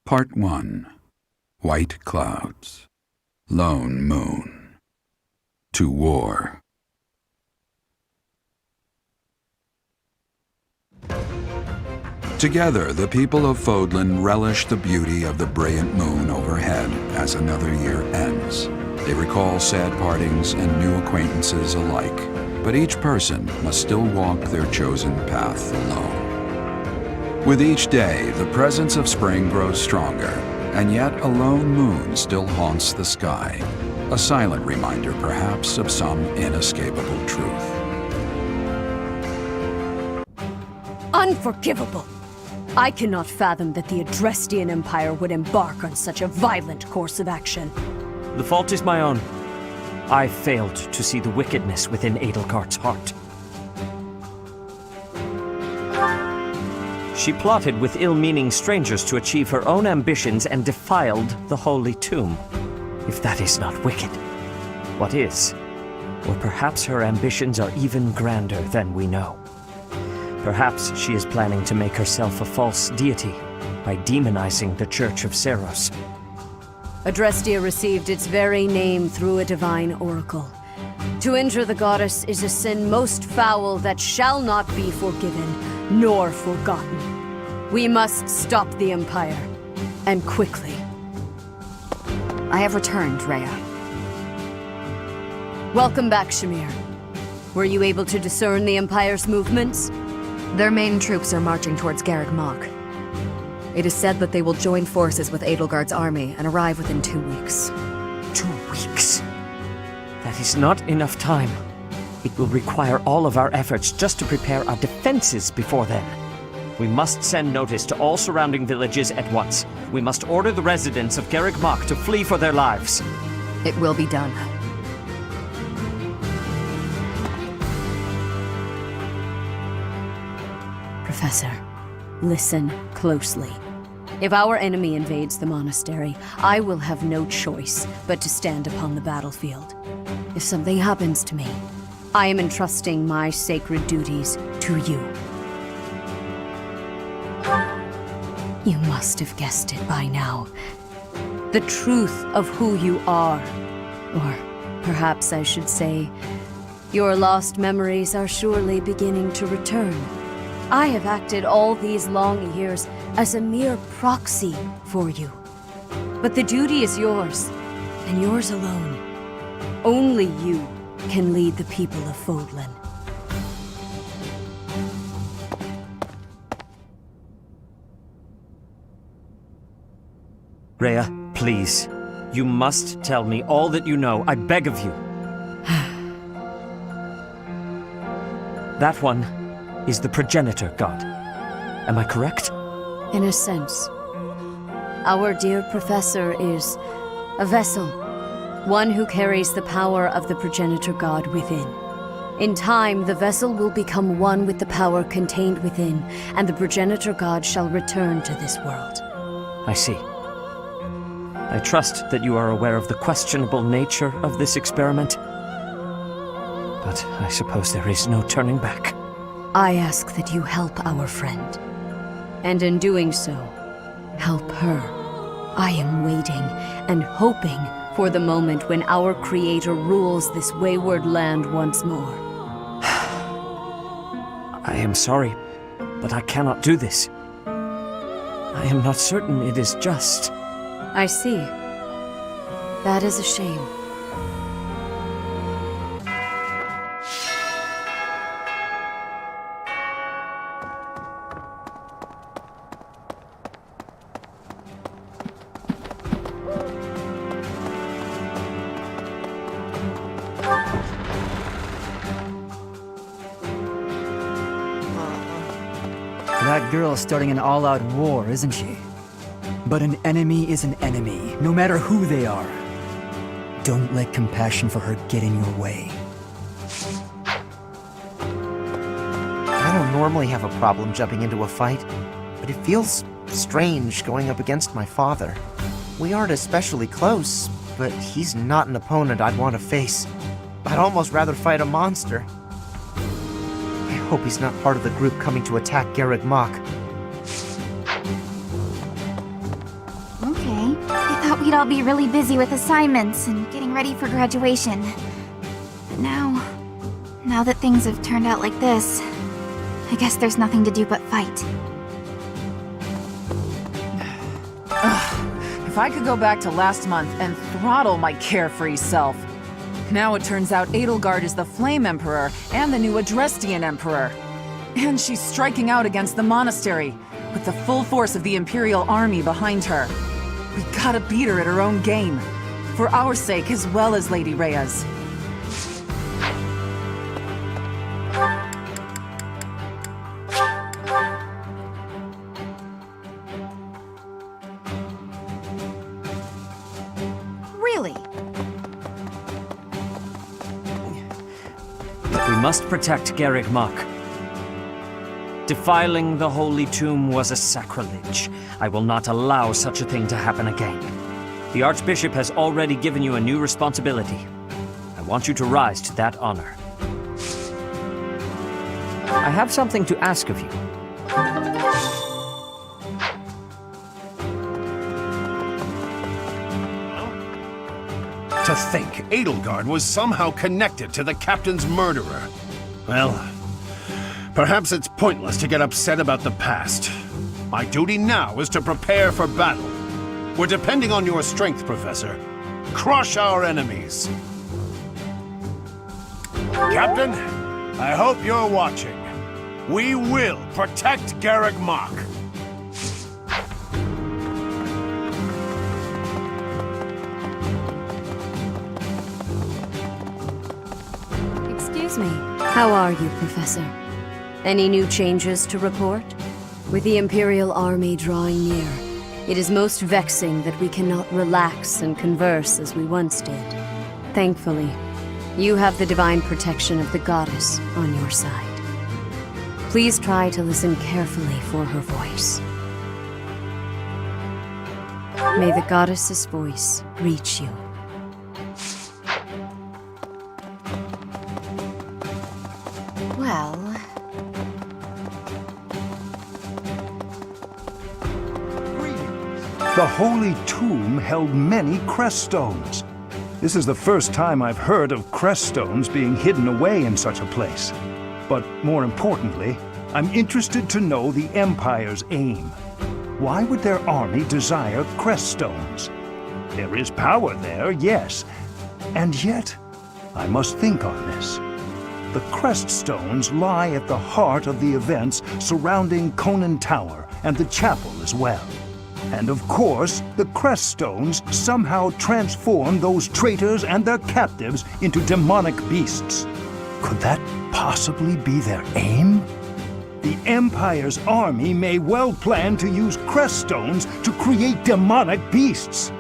Part 1. White Clouds. Lone Moon. To War. Together, the people of Fodlan relish the beauty of the brilliant moon overhead as another year ends. They recall sad partings and new acquaintances alike, but each person must still walk their chosen path alone. With each day, the presence of spring grows stronger, and yet a lone moon still haunts the sky, a silent reminder perhaps of some inescapable truth. Unforgivable! I cannot fathom that the Adrestian Empire would embark on such a violent course of action. The fault is my own. I failed to see the wickedness within Edelgard's heart. She plotted with ill-meaning strangers to achieve her own ambitions and defiled the holy tomb. If that is not wicked, what is? Or perhaps her ambitions are even grander than we know. Perhaps she is planning to make herself a false deity by demonizing the Church of Seiros. Adrestia received its very name through a divine oracle. To injure the goddess is a sin most foul that shall not be forgiven nor forgotten. We must stop the Empire, and quickly. I have returned, Rhea. Welcome back, Shamir. Were you able to discern the Empire's movements? Their main troops are marching towards Garreg Mach. It is said that they will join forces with Edelgard's army and arrive within 2 weeks. 2 weeks? That is not enough time. It will require all of our efforts just to prepare our defenses before then. We must send notice to all surrounding villages at once. We must order the residents of Garreg Mach to flee for their lives. It will be done. Professor, listen closely. If our enemy invades the monastery, I will have no choice but to stand upon the battlefield. If something happens to me, I am entrusting my sacred duties to you. You must have guessed it by now. The truth of who you are. Or perhaps I should say, your lost memories are surely beginning to return. I have acted all these long years as a mere proxy for you. But the duty is yours, and yours alone. Only you can lead the people of Fodlan. Rhea, please. You must tell me all that you know. I beg of you. That one is the progenitor god. Am I correct? In a sense. Our dear professor is a vessel. One who carries the power of the progenitor god within. In time, the vessel will become one with the power contained within, and the progenitor god shall return to this world. I see. I trust that you are aware of the questionable nature of this experiment. But I suppose there is no turning back. I ask that you help our friend. And in doing so, help her. I am waiting and hoping for the moment when our Creator rules this wayward land once more. I am sorry, but I cannot do this. I am not certain it is just. I see. That is a shame. That girl's starting an all-out war, isn't she? But an enemy is an enemy, no matter who they are. Don't let compassion for her get in your way. I don't normally have a problem jumping into a fight, but it feels strange going up against my father. We aren't especially close, but he's not an opponent I'd want to face. I'd almost rather fight a monster. I hope he's not part of the group coming to attack Garreg Mach. we'd all be really busy with assignments and getting ready for graduation. But now that things have turned out like this, I guess there's nothing to do but fight. If I could go back to last month and throttle my carefree self. Now it turns out Edelgard is the Flame Emperor and the new Adrestian Emperor. And she's striking out against the monastery, with the full force of the Imperial Army behind her. We gotta beat her at her own game, for our sake as well as Lady Rhea's. Really? We must protect Garreg Mach. Defiling the Holy Tomb was a sacrilege. I will not allow such a thing to happen again. The Archbishop has already given you a new responsibility. I want you to rise to that honor. I have something to ask of you. To think Edelgard was somehow connected to the captain's murderer. Well, perhaps it's pointless to get upset about the past. My duty now is to prepare for battle. We're depending on your strength, Professor. Crush our enemies. Captain, I hope you're watching. We will protect Garreg Mach. Excuse me. How are you, Professor? Any new changes to report? With the Imperial Army drawing near, it is most vexing that we cannot relax and converse as we once did. Thankfully, you have the divine protection of the goddess on your side. Please try to listen carefully for her voice. May the goddess's voice reach you. Well... The Holy Tomb held many crest stones. This is the first time I've heard of crest stones being hidden away in such a place. But more importantly, I'm interested to know the Empire's aim. Why would their army desire crest stones? There is power there, yes. And yet, I must think on this. The crest stones lie at the heart of the events surrounding Conan Tower and the chapel as well. And of course, the crest stones somehow transform those traitors and their captives into demonic beasts. Could that possibly be their aim? The Empire's army may well plan to use crest stones to create demonic beasts.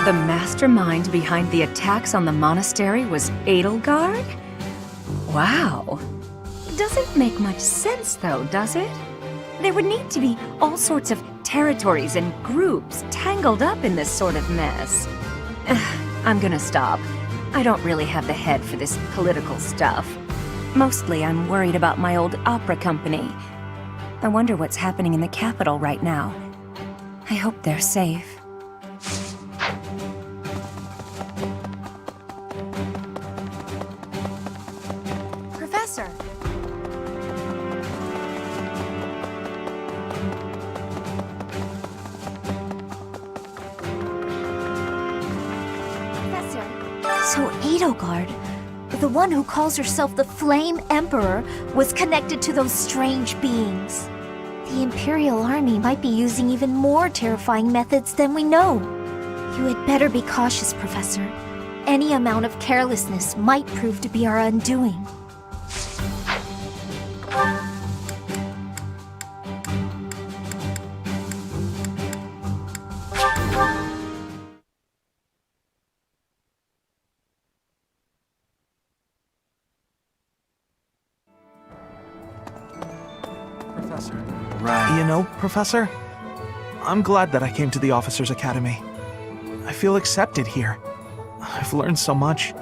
The mastermind behind the attacks on the monastery was Edelgard? Wow. Doesn't make much sense though, does it? There would need to be all sorts of territories and groups tangled up in this sort of mess. I'm gonna stop. I don't really have the head for this political stuff. Mostly I'm worried about my old opera company. I wonder what's happening in the capital right now. I hope they're safe. Professor! Professor! So Edelgard, the one who calls herself the Flame Emperor, was connected to those strange beings. The Imperial Army might be using even more terrifying methods than we know. You had better be cautious, Professor. Any amount of carelessness might prove to be our undoing. Professor. Right. You know, Professor, I'm glad that I came to the Officers' Academy. I feel accepted here. I've learned so much.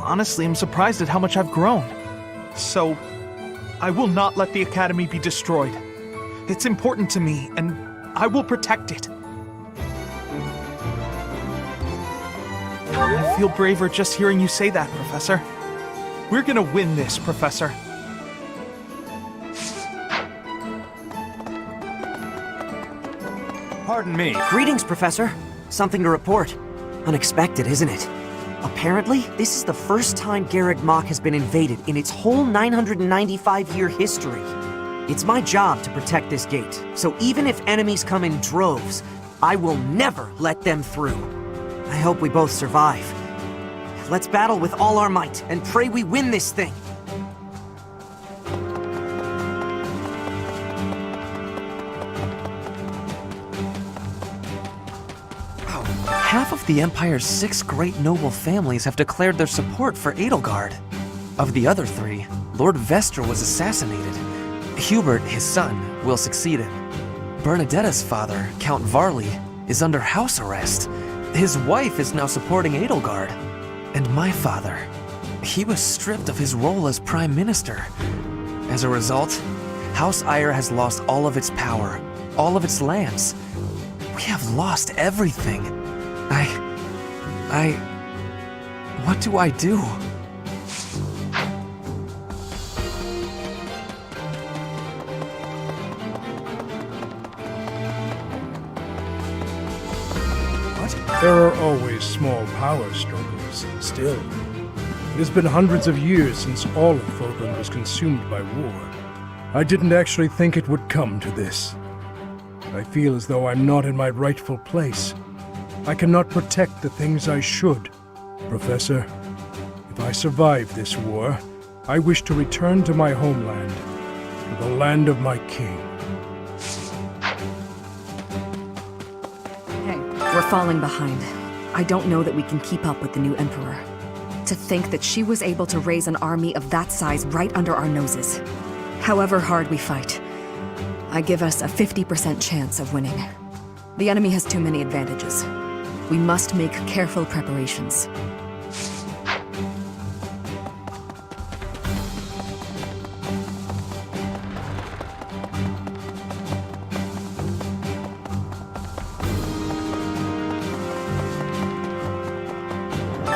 Honestly, I'm surprised at how much I've grown. So, I will not let the Academy be destroyed. It's important to me, and I will protect it. I feel braver just hearing you say that, Professor. We're gonna win this, Professor. Pardon me. Greetings, Professor. Something to report. Unexpected, isn't it? Apparently, this is the first time Garreg Mach has been invaded in its whole 995-year history. It's my job to protect this gate, so even if enemies come in droves, I will never let them through. I hope we both survive. Let's battle with all our might and pray we win this thing. Half of the Empire's 6 great noble families have declared their support for Edelgard. Of the other 3, Lord Vestra was assassinated. Hubert, his son, will succeed him. Bernadetta's father, Count Varley, is under house arrest. His wife is now supporting Edelgard. And my father, he was stripped of his role as Prime Minister. As a result, House Eyre has lost all of its power, all of its lands. We have lost everything. What do I do? There are always small power struggles, still. It has been hundreds of years since all of Fodlan was consumed by war. I didn't actually think it would come to this. I feel as though I'm not in my rightful place. I cannot protect the things I should. Professor, if I survive this war, I wish to return to my homeland, to the land of my king. We're falling behind. I don't know that we can keep up with the new Emperor. To think that she was able to raise an army of that size right under our noses. However hard we fight, I give us a 50% chance of winning. The enemy has too many advantages. We must make careful preparations.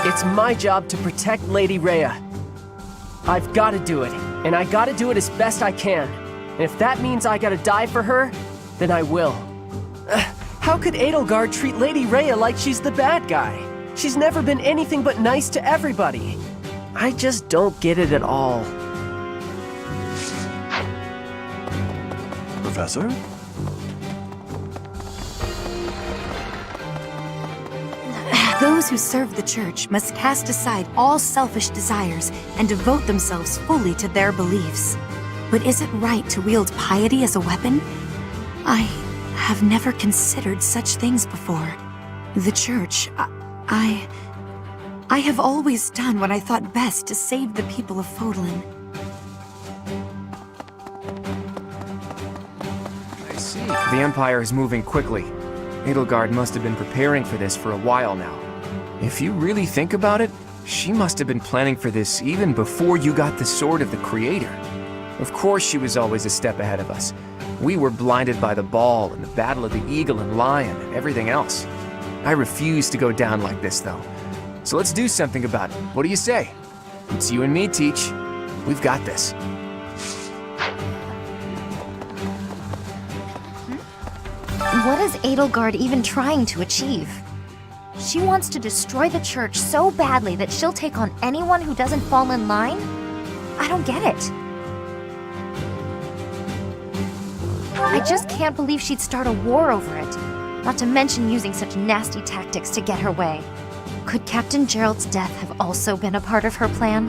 It's my job to protect Lady Rhea. I've got to do it, and I gotta do it as best I can. And if that means I gotta die for her, then I will. How could Edelgard treat Lady Rhea like she's the bad guy? She's never been anything but nice to everybody. I just don't get it at all. Professor? Those who serve the Church must cast aside all selfish desires and devote themselves fully to their beliefs. But is it right to wield piety as a weapon? I have never considered such things before. The Church, I have always done what I thought best to save the people of Fodlan. I see. The Empire is moving quickly. Edelgard must have been preparing for this for a while now. If you really think about it, she must have been planning for this even before you got the Sword of the Creator. Of course she was always a step ahead of us. We were blinded by the ball and the Battle of the Eagle and Lion and everything else. I refuse to go down like this, though. So let's do something about it. What do you say? It's you and me, Teach. We've got this. What is Edelgard even trying to achieve? She wants to destroy the Church so badly that she'll take on anyone who doesn't fall in line? I don't get it. I just can't believe she'd start a war over it. Not to mention using such nasty tactics to get her way. Could Captain Gerald's death have also been a part of her plan?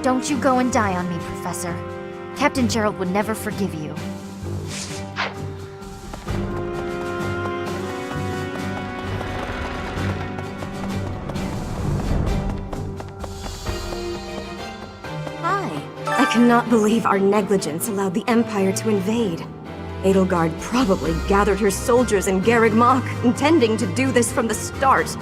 Don't you go and die on me, Professor. Captain Gerald would never forgive you. I cannot believe our negligence allowed the Empire to invade. Edelgard probably gathered her soldiers in Garreg Mach, intending to do this from the start.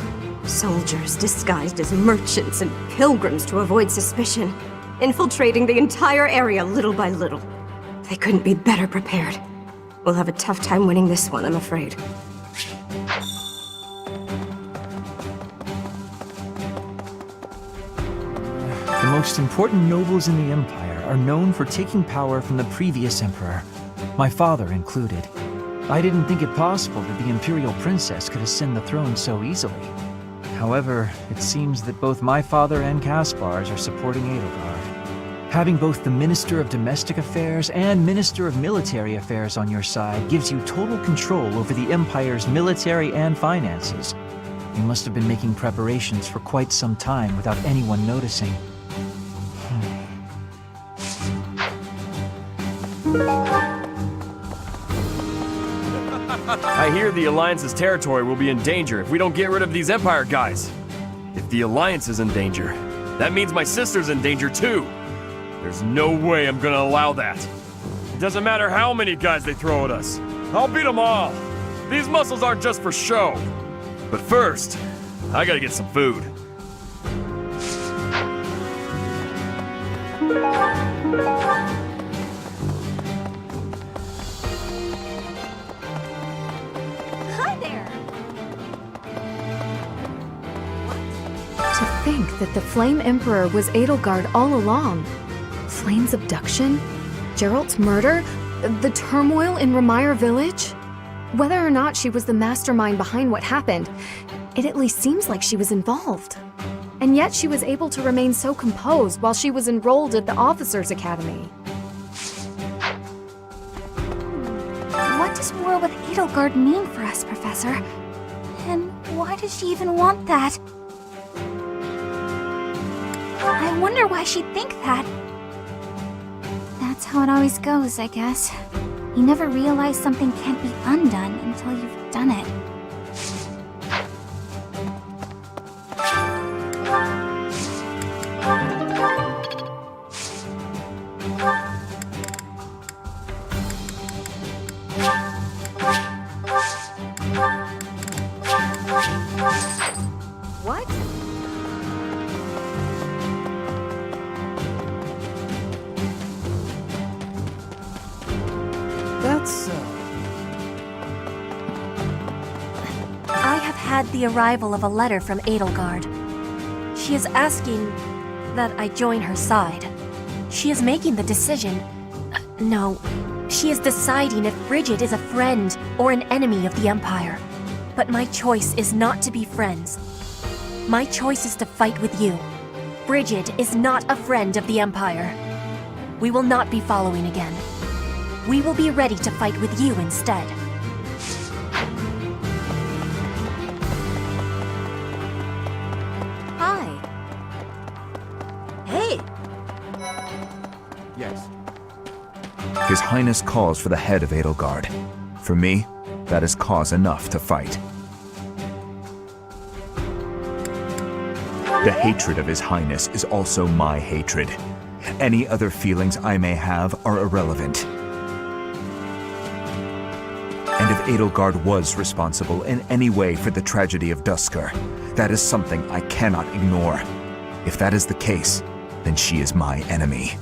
Soldiers disguised as merchants and pilgrims to avoid suspicion, infiltrating the entire area little by little. They couldn't be better prepared. We'll have a tough time winning this one, I'm afraid. The most important nobles in the Empire are known for taking power from the previous emperor, my father included. I didn't think it possible that the Imperial Princess could ascend the throne so easily. However, it seems that both my father and Caspar's are supporting Edelgard. Having both the Minister of Domestic Affairs and Minister of Military Affairs on your side gives you total control over the Empire's military and finances. You must have been making preparations for quite some time without anyone noticing. I hear the Alliance's territory will be in danger if we don't get rid of these Empire guys. If the Alliance is in danger, that means my sister's in danger too. There's no way I'm gonna allow that. It doesn't matter how many guys they throw at us. I'll beat them all. These muscles aren't just for show. But first, I gotta get some food. Hi there! To think that the Flame Emperor was Edelgard all along. Flame's abduction? Geralt's murder? The turmoil in Ramire Village? Whether or not she was the mastermind behind what happened, it at least seems like she was involved. And yet she was able to remain so composed while she was enrolled at the Officers' Academy. What does war with Edelgard mean for us, Professor? And why does she even want that? I wonder why she'd think that. That's how it always goes, I guess. You never realize something can't be undone until you've done it. What? That's, I have had the arrival of a letter from Edelgard. She is asking that I join her side. She is making the decision. No, she is deciding if Bridget is a friend or an enemy of the Empire. But my choice is not to be friends. My choice is to fight with you. Bridget is not a friend of the Empire. We will not be following again. We will be ready to fight with you instead. Hi. Hey! Yes. His Highness calls for the head of Edelgard. For me, that is cause enough to fight. The hatred of His Highness is also my hatred. Any other feelings I may have are irrelevant. And if Edelgard was responsible in any way for the tragedy of Duscur, that is something I cannot ignore. If that is the case, then she is my enemy.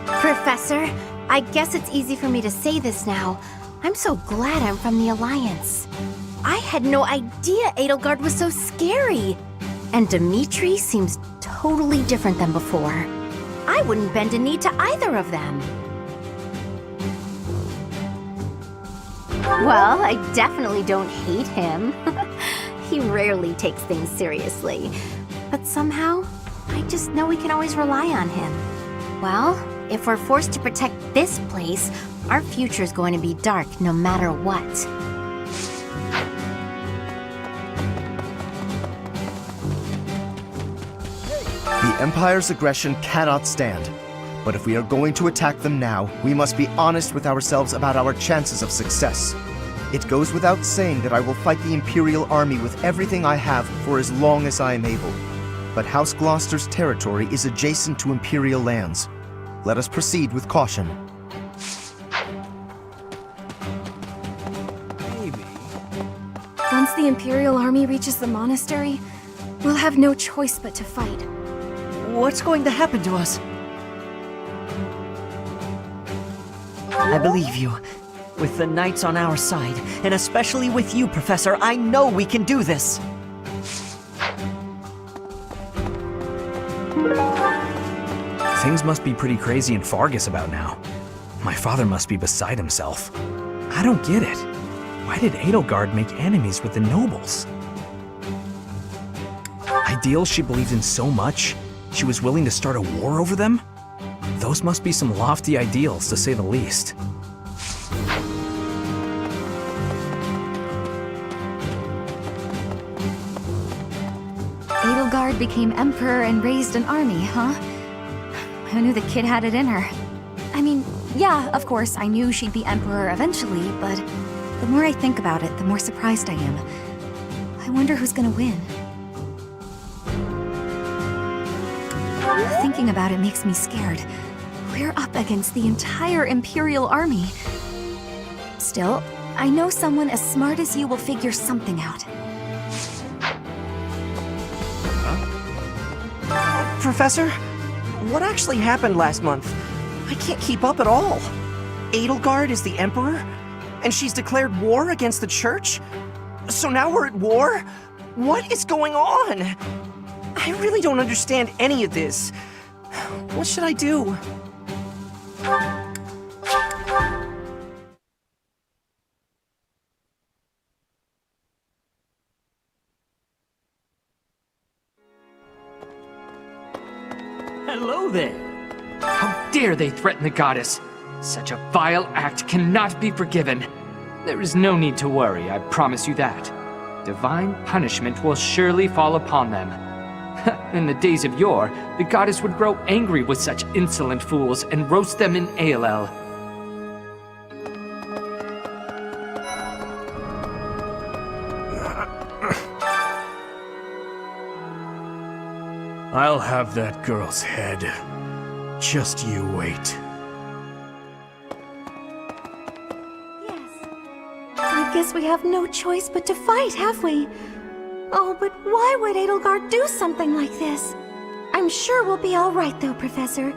Professor, I guess it's easy for me to say this now. I'm so glad I'm from the Alliance. I had no idea Edelgard was so scary. And Dimitri seems totally different than before. I wouldn't bend a knee to either of them. Well, I definitely don't hate him. He rarely takes things seriously. But somehow, I just know we can always rely on him. Well, if we're forced to protect this place, our future's going to be dark no matter what. The Empire's aggression cannot stand. But if we are going to attack them now, we must be honest with ourselves about our chances of success. It goes without saying that I will fight the Imperial Army with everything I have for as long as I am able. But House Gloucester's territory is adjacent to Imperial lands. Let us proceed with caution. Maybe. Once the Imperial army reaches the monastery, we'll have no choice but to fight. What's going to happen to us? I believe you. With the Knights on our side, and especially with you, Professor, I know we can do this! Things must be pretty crazy in Fargus about now. My father must be beside himself. I don't get it. Why did Edelgard make enemies with the nobles? Ideals she believed in so much, she was willing to start a war over them? Those must be some lofty ideals, to say the least. Edelgard became emperor and raised an army, huh? Who knew the kid had it in her? I mean, yeah, of course, I knew she'd be emperor eventually, but the more I think about it, the more surprised I am. I wonder who's gonna win. Thinking about it makes me scared. We're up against the entire Imperial army. Still, I know someone as smart as you will figure something out. Professor, what actually happened last month? I can't keep up at all. Edelgard is the Emperor? And she's declared war against the Church? So now we're at war? What is going on? I really don't understand any of this. What should I do? Hello there! How dare they threaten the goddess? Such a vile act cannot be forgiven. There is no need to worry, I promise you that. Divine punishment will surely fall upon them. In the days of yore, the goddess would grow angry with such insolent fools and roast them in Alel. I'll have that girl's head. Just you wait. I guess we have no choice but to fight, have we? Oh, but why would Edelgard do something like this? I'm sure we'll be all right, though, Professor.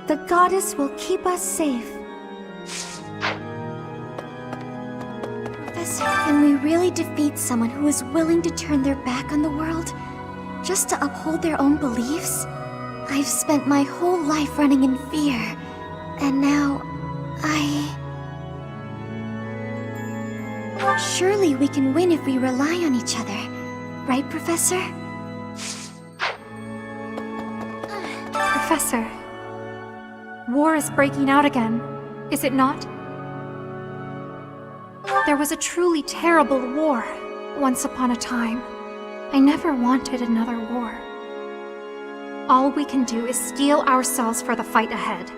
The goddess will keep us safe. Professor, can we really defeat someone who is willing to turn their back on the world just to uphold their own beliefs? I've spent my whole life running in fear, and now Surely we can win if we rely on each other. Right, Professor? Professor, war is breaking out again, is it not? There was a truly terrible war once upon a time. I never wanted another war. All we can do is steel ourselves for the fight ahead.